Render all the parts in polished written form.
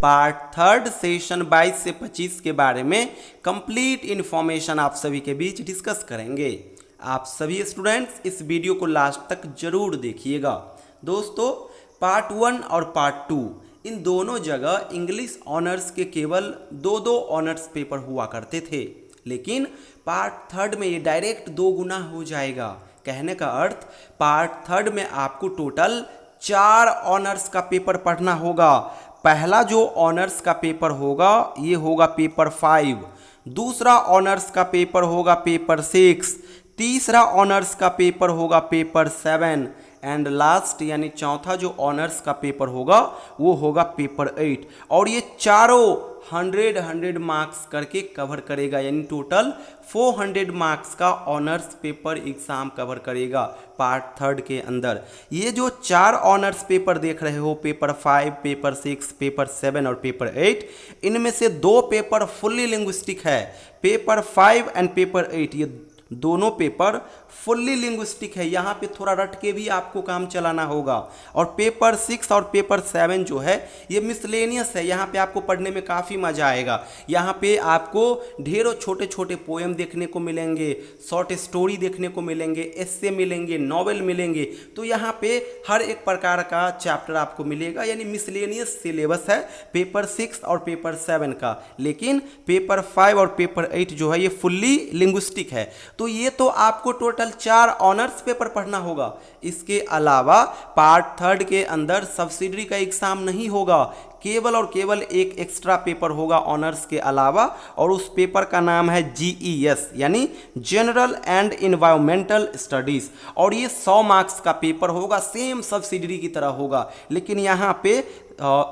Part third session 22 से 25 के बारे में कंप्लीट इन्फॉर्मेशन आप सभी के बीच डिस्कस करेंगे। आप सभी स्टूडेंट्स इस वीडियो को लास्ट तक जरूर देखिएगा। दोस्तों, पार्ट 1 और पार्ट 2 इन दोनों जगह इंग्लिश ऑनर्स के केवल दो ऑनर्स पेपर हुआ करते थे, लेकिन पार्ट थर्ड में ये डायरेक्ट 2 गुना हो जाएगा। कहने का अर्थ पार्ट थर्ड में आपको टोटल 4 ऑनर्स का पेपर पढ़ना होगा। पहला जो ऑनर्स का पेपर होगा ये होगा पेपर 5, दूसरा ऑनर्स का पेपर होगा पेपर 6, तीसरा ऑनर्स का पेपर होगा पेपर 7 एंड लास्ट यानी चौथा जो ऑनर्स का पेपर होगा वो होगा पेपर 8। और ये चारों 100 मार्क्स करके कवर करेगा, यानी टोटल 400 मार्क्स का ऑनर्स पेपर एग्जाम कवर करेगा पार्ट थर्ड के अंदर। ये जो 4 ऑनर्स पेपर देख रहे हो, पेपर 5, पेपर 6, पेपर 7 और पेपर 8, इनमें से 2 पेपर फुल्ली लिंग्विस्टिक है। पेपर 5 एंड पेपर 8 ये दोनों पेपर फुल्ली लिंग्विस्टिक है, यहाँ पे थोड़ा रट के भी आपको काम चलाना होगा। और पेपर 6 और पेपर 7 जो है ये मिसलेनियस है, यहाँ पे आपको पढ़ने में काफ़ी मजा आएगा। यहाँ पे आपको ढेरों छोटे छोटे पोएम देखने को मिलेंगे, शॉर्ट स्टोरी देखने को मिलेंगे, एस्से मिलेंगे, नॉवेल मिलेंगे। तो यहाँ पे हर एक प्रकार का चैप्टर आपको मिलेगा, यानी मिसलेनियस सिलेबस है पेपर 6 और पेपर 7 का। लेकिन पेपर 5 और पेपर 8 जो है ये फुल्ली लिंग्विस्टिक है। तो ये तो आपको टोटल 4 ऑनर्स पेपर पढ़ना होगा। इसके अलावा पार्ट थर्ड के अंदर सब्सिडरी का एग्जाम नहीं होगा, केवल और केवल एक एक्स्ट्रा पेपर होगा ऑनर्स के अलावा, और उस पेपर का नाम है GES यानी जनरल एंड इन्वायरमेंटल स्टडीज। और ये 100 मार्क्स का पेपर होगा, सेम सब्सिडरी की तरह होगा, लेकिन यहाँ पे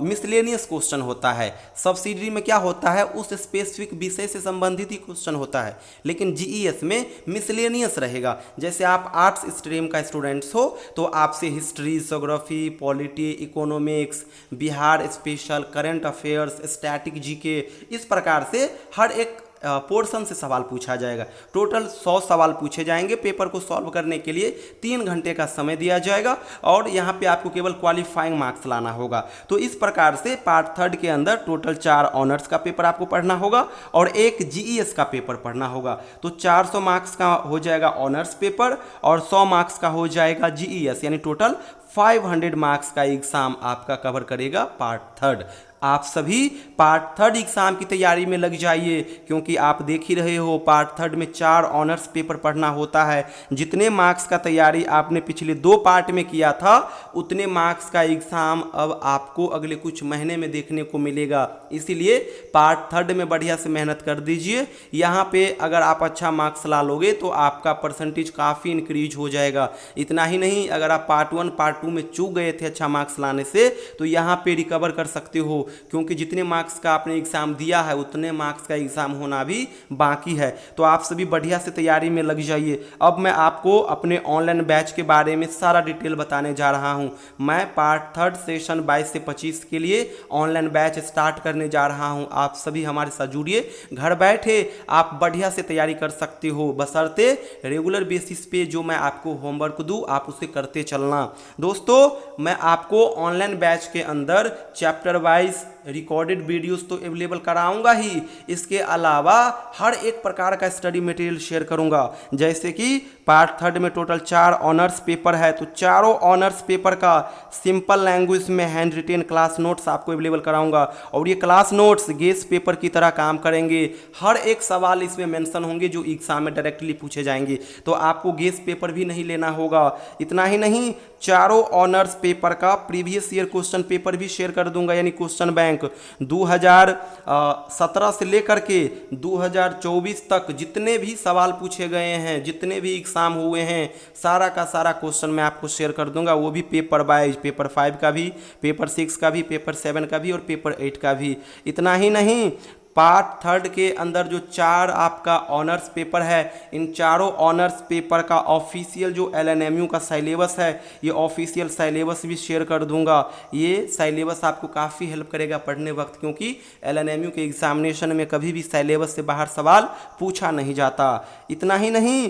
मिसलेनियस क्वेश्चन होता है। सब्सिडरी में क्या होता है, उस स्पेसिफिक विषय से संबंधित ही क्वेश्चन होता है, लेकिन GES में मिसलेनियस रहेगा। जैसे आप आर्ट्स स्ट्रीम का स्टूडेंट्स हो तो आपसे history, geography, polity, economics, Bihar special, current affairs, static GK, इस प्रकार से हर एक पोर्शन से सवाल पूछा जाएगा। टोटल 100 सवाल पूछे जाएंगे। पेपर को सॉल्व करने के लिए 3 घंटे का समय दिया जाएगा और यहाँ पे आपको केवल क्वालिफाइंग मार्क्स लाना होगा। तो इस प्रकार से पार्ट थर्ड के अंदर टोटल 4 ऑनर्स का पेपर आपको पढ़ना होगा और एक GES का पेपर पढ़ना होगा। तो 400 मार्क्स का हो जाएगा ऑनर्स पेपर और 100 मार्क्स का हो जाएगा GES, यानी टोटल 500 मार्क्स का एग्जाम आपका कवर करेगा पार्ट थर्ड। आप सभी पार्ट थर्ड एग्जाम की तैयारी में लग जाइए, क्योंकि आप देख ही रहे हो पार्ट थर्ड में 4 ऑनर्स पेपर पढ़ना होता है। जितने मार्क्स का तैयारी आपने पिछले 2 पार्ट में किया था उतने मार्क्स का एग्जाम अब आपको अगले कुछ महीने में देखने को मिलेगा। इसीलिए पार्ट थर्ड में बढ़िया से मेहनत कर दीजिए। यहाँ पे अगर आप अच्छा मार्क्स ला लोगे तो आपका परसेंटेज काफ़ी इंक्रीज हो जाएगा। इतना ही नहीं, अगर आप पार्ट 1 पार्ट 2 में चूक गए थे अच्छा मार्क्स लाने से तो यहाँ पे रिकवर कर सकते हो, क्योंकि जितने मार्क्स का आपने एग्जाम दिया है उतने मार्क्स का एग्जाम होना भी बाकी है। तो आप सभी बढ़िया से तैयारी में लग जाइए। अब मैं आपको अपने ऑनलाइन बैच के बारे में सारा डिटेल बताने जा रहा हूं। मैं पार्ट थर्ड सेशन 22 से 25 के लिए ऑनलाइन बैच स्टार्ट करने जा रहा हूं। आप सभी हमारे साथ जुड़िए। घर बैठे आप बढ़िया से तैयारी कर सकते हो, बशर्ते रेगुलर बेसिस पे जो मैं आपको होमवर्क दूं आप उसे करते चलना। दोस्तों, मैं आपको ऑनलाइन बैच के अंदर चैप्टर वाइज रिकॉर्डेड वीडियोस तो अवेलेबल कराऊंगा ही, इसके अलावा हर एक प्रकार का स्टडी मटेरियल शेयर करूंगा। जैसे कि पार्ट थर्ड में टोटल 4 ऑनर्स पेपर है, तो चारों ऑनर्स पेपर का सिंपल लैंग्वेज में हैंड रिटेन क्लास नोट्स आपको अवेलेबल कराऊंगा, और ये क्लास नोट्स गेस पेपर की तरह काम करेंगे। हर एक सवाल इसमें मेंशन होंगे जो एग्जाम में डायरेक्टली पूछे जाएंगे, तो आपको गेस पेपर भी नहीं लेना होगा। इतना ही नहीं, चारों ऑनर्स पेपर का प्रीवियस ईयर क्वेश्चन पेपर भी शेयर कर दूंगा, यानी क्वेश्चन बैंक 2017 से लेकर के 2024 तक जितने भी सवाल पूछे गए हैं, जितने भी एग्जाम हुए हैं, सारा का सारा क्वेश्चन मैं आपको शेयर कर दूंगा। वो भी पेपर वाइज, पेपर 5 का भी, पेपर 6 का भी, पेपर 7 का भी और पेपर 8 का भी। इतना ही नहीं, पार्ट थर्ड के अंदर जो 4 आपका ऑनर्स पेपर है, इन चारों ऑनर्स पेपर का ऑफिशियल जो LNMU का सिलेबस है, ये ऑफिशियल सिलेबस भी शेयर कर दूंगा। ये सिलेबस आपको काफ़ी हेल्प करेगा पढ़ने वक्त, क्योंकि LNMU के एग्जामिनेशन में कभी भी सिलेबस से बाहर सवाल पूछा नहीं जाता। इतना ही नहीं,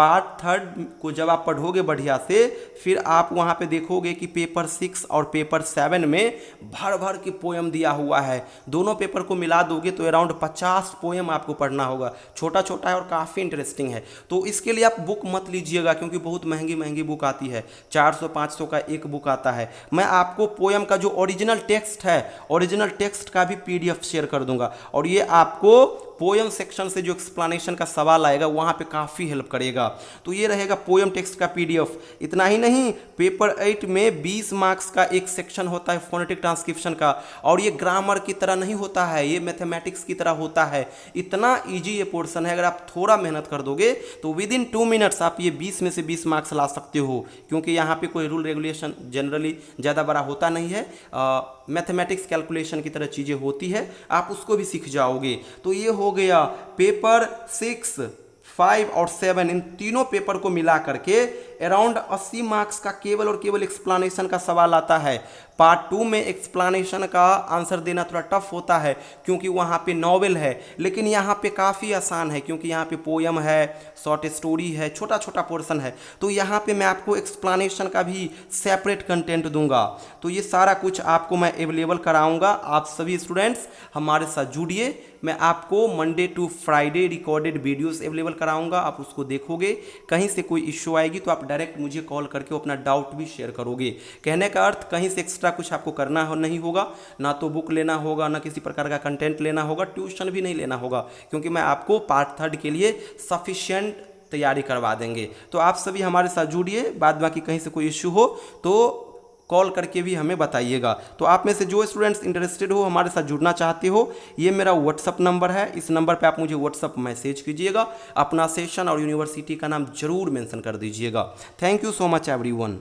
पार्ट थर्ड को जब आप पढ़ोगे बढ़िया से, फिर आप वहाँ पे देखोगे कि पेपर 6 और पेपर 7 में भर भर के पोएम दिया हुआ है। दोनों पेपर को मिला दोगे तो अराउंड 50 पोएम आपको पढ़ना होगा। छोटा छोटा है और काफ़ी इंटरेस्टिंग है। तो इसके लिए आप बुक मत लीजिएगा, क्योंकि बहुत महंगी महंगी बुक आती है, 400-500 का एक बुक आता है। मैं आपको पोएम का जो ओरिजिनल टेक्स्ट है, ओरिजिनल टेक्स्ट का भी PDF शेयर कर दूंगा, और ये आपको पोएम सेक्शन से जो एक्सप्लेनेशन का सवाल आएगा वहाँ पे काफ़ी हेल्प करेगा। तो ये रहेगा पोएम टेक्स्ट का PDF। इतना ही नहीं, पेपर 8 में 20 मार्क्स का एक सेक्शन होता है फोनेटिक ट्रांसक्रिप्शन का, और ये ग्रामर की तरह नहीं होता है, ये मैथमेटिक्स की तरह होता है। इतना ईजी ये पोर्शन है, अगर आप थोड़ा मेहनत कर दोगे तो विद इन 2 मिनट्स आप ये 20 में से 20 मार्क्स ला सकते हो, क्योंकि यहाँ पे कोई रूल रेगुलेशन जनरली ज़्यादा बड़ा होता नहीं है। मैथमेटिक्स कैलकुलेशन की तरह चीज़ें होती है, आप उसको भी सीख जाओगे। तो ये हो गया पेपर 6, 5 और 7, इन तीनों पेपर को मिला करके अराउंड 80 मार्क्स का केवल और केवल एक्सप्लेनेशन का सवाल आता है। पार्ट 2 में एक्सप्लेनेशन का आंसर देना थोड़ा टफ होता है, क्योंकि वहाँ पे नॉवेल है, लेकिन यहाँ पे काफ़ी आसान है, क्योंकि यहाँ पे पोएम है, शॉर्ट स्टोरी है, छोटा छोटा पोर्शन है। तो यहाँ पे मैं आपको एक्सप्लेनेशन का भी सेपरेट कंटेंट दूंगा। तो ये सारा कुछ आपको मैं अवेलेबल कराऊंगा। आप सभी स्टूडेंट्स हमारे साथ जुड़िए। मैं आपको Monday to Friday recorded videos available कराऊंगा, आप उसको देखोगे। कहीं से कोई इश्यू आएगी तो आप डायरेक्ट मुझे कॉल करके अपना डाउट भी शेयर करोगे। कहने का अर्थ, कहीं से एक्स्ट्रा कुछ आपको करना नहीं होगा, ना तो बुक लेना होगा, ना किसी प्रकार का कंटेंट लेना होगा, ट्यूशन भी नहीं लेना होगा, क्योंकि मैं आपको पार्ट 3 के लिए सफिशिएंट तैयारी करवा देंगे। तो आप सभी हमारे साथ जुड़िए। बाद बाकी कहीं से कोई इश्यू हो तो कॉल करके भी हमें बताइएगा। तो आप में से जो स्टूडेंट्स इंटरेस्टेड हो, हमारे साथ जुड़ना चाहते हो, ये मेरा व्हाट्सअप नंबर है। इस नंबर पे आप मुझे व्हाट्सअप मैसेज कीजिएगा, अपना सेशन और यूनिवर्सिटी का नाम जरूर मेंशन कर दीजिएगा। Thank you so much everyone.